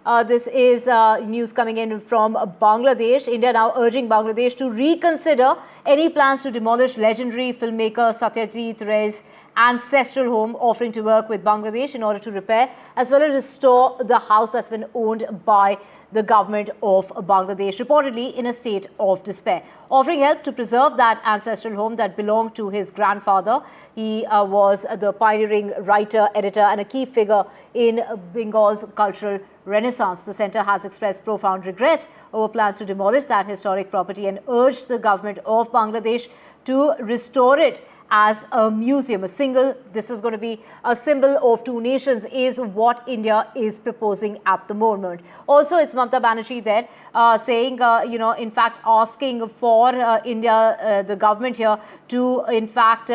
This is news coming in from Bangladesh. India now urging Bangladesh to reconsider any plans to demolish legendary filmmaker Satyajit Ray's ancestral home, offering to work with Bangladesh in order to repair as well as restore the house that's been owned by the government of Bangladesh, reportedly in a state of despair. Offering help to preserve that ancestral home that belonged to his grandfather. He was the pioneering writer, editor and a key figure in Bengal's cultural renaissance. The centre has expressed profound regret over plans to demolish that historic property and urged the government of Bangladesh to restore it as a museum. This is going to be a symbol of two nations, is what India is proposing at the moment. Also, it's Mamata Banerjee there saying, in fact, asking for India, the government here, to, in fact,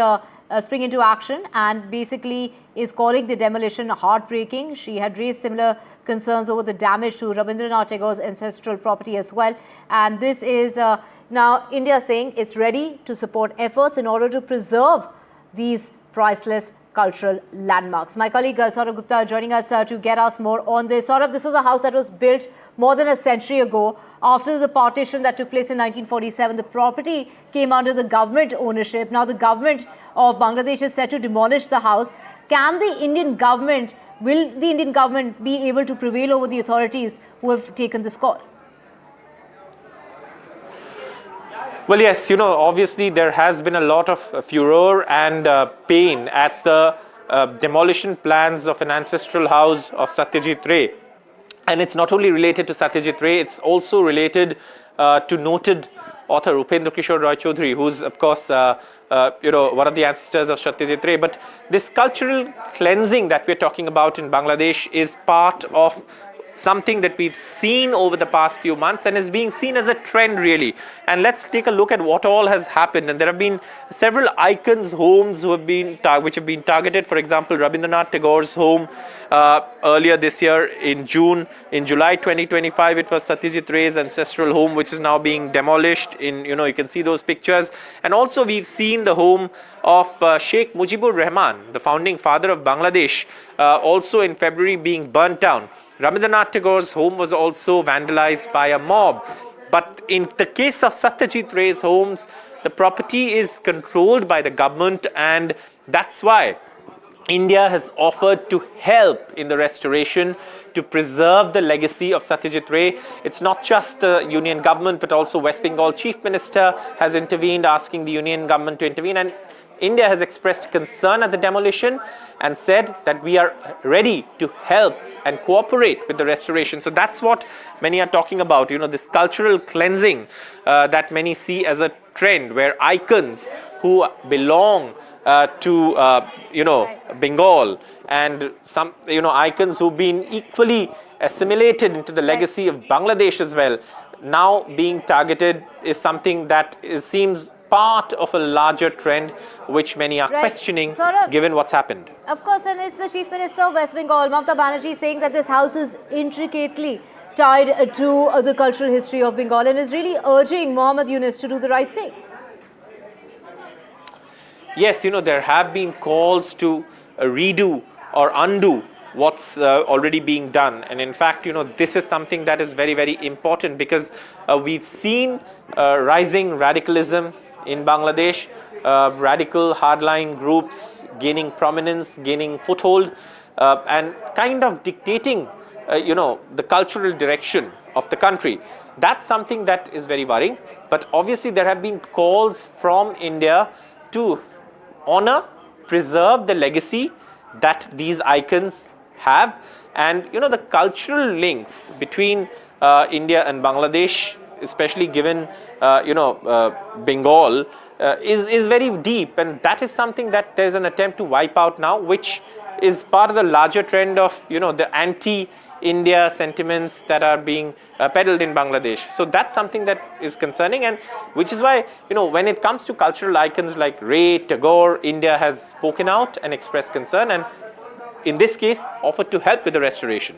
spring into action, and basically is calling the demolition heartbreaking. She had raised similar concerns over the damage to Rabindranath Tagore's ancestral property as well. And this is now India saying it's ready to support efforts in order to preserve these priceless cultural landmarks. My colleague Saurabh Gupta joining us to get us more on this. Saurabh, this was a house that was built more than a century ago. After the partition that took place in 1947, the property came under the government ownership. Now the government of Bangladesh is set to demolish the house. Will the Indian government be able to prevail over the authorities who have taken this call? Well, yes, obviously there has been a lot of furor and pain at the demolition plans of an ancestral house of Satyajit Ray. And it's not only related to Satyajit Ray, it's also related to noted author Upendra Kishore Ray Chowdhury, who's, of course, one of the ancestors of Satyajit Ray. But this cultural cleansing that we're talking about in Bangladesh is part of something that we've seen over the past few months and is being seen as a trend, really. And let's take a look at what all has happened. And there have been several icons' homes which have been targeted. For example, Rabindranath Tagore's home earlier this year in June. In July 2025, it was Satyajit Ray's ancestral home, which is now being demolished. You can see those pictures. And also we've seen the home of Sheikh Mujibur Rahman, the founding father of Bangladesh, also in February being burnt down. Rabindranath Tagore's home was also vandalized by a mob. But in the case of Satyajit Ray's homes, the property is controlled by the government, and that's why India has offered to help in the restoration to preserve the legacy of Satyajit Ray. It's not just the union government, but also West Bengal Chief Minister has intervened, asking the union government to intervene. And India has expressed concern at the demolition and said that we are ready to help and cooperate with the restoration. So that's what many are talking about, this cultural cleansing that many see as a trend, where icons who belong to Bengal and some icons who've been equally assimilated into the legacy of Bangladesh as well, now being targeted, is something that seems part of a larger trend which many are questioning, given what's happened. Of course, and it's the Chief Minister of West Bengal, Mamata Banerjee, saying that this house is intricately tied to the cultural history of Bengal and is really urging Muhammad Yunus to do the right thing. Yes, there have been calls to redo or undo what's already being done. And in fact, this is something that is very, very important, because we've seen rising radicalism in Bangladesh, radical hardline groups gaining prominence, gaining foothold, and kind of dictating, the cultural direction of the country. That's something that is very worrying. But obviously there have been calls from India to honor, preserve the legacy that these icons have. And, the cultural links between India and Bangladesh, especially given, Bengal, is very deep. And that is something that there's an attempt to wipe out now, which is part of the larger trend of, the anti-India sentiments that are being peddled in Bangladesh. So that's something that is concerning, and which is why, when it comes to cultural icons like Ray, Tagore, India has spoken out and expressed concern, and in this case, offered to help with the restoration.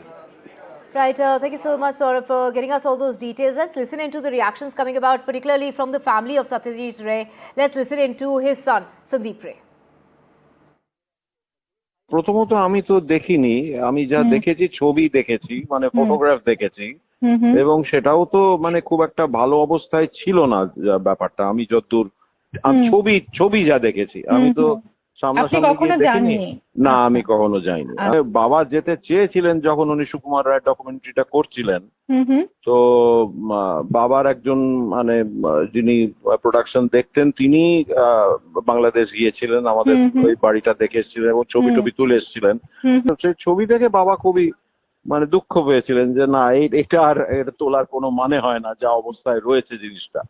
Right. Thank you so much, Saurabh, for getting us all those details. Let's listen into the reactions coming about, particularly from the family of Satyajit Ray. Let's listen into his son, Sandeep Ray. প্রথমত আমি তো দেখিনি, আমি যা দেখেছি ছবি দেখেছি, মানে ফটোগ্রাফ দেখেছি, এবং সেটাও তো মানে খুব একটা ভালো অবস্থায় ছিল না ব্যাপারটা। আমি যতদূর ছবি ছবি যা দেখেছি, আমি তো সামনাসামনি গিয়ে দেখিনি। না, আমি কখনো যাইনি। বাবা যেতে চেয়েছিলেন যখন উনি সুকুমার রায় ডকুমেন্টারিটা করছিলেন। তো বাবার একজন মানে যিনি প্রোডাকশন দেখতেন, তিনি বাংলাদেশ গিয়েছিলেন, আমাদের ওই বাড়িটা দেখে এসেছিলেন এবং ছবি টবি তুলে এসেছিলেন। সেই ছবি দেখে বাবা খুবই মানে দুঃখ পেয়েছিলেন যে না, এটা আর এটা তোলার কোনো মানে হয় না, যা অবস্থায় রয়েছে জিনিসটা।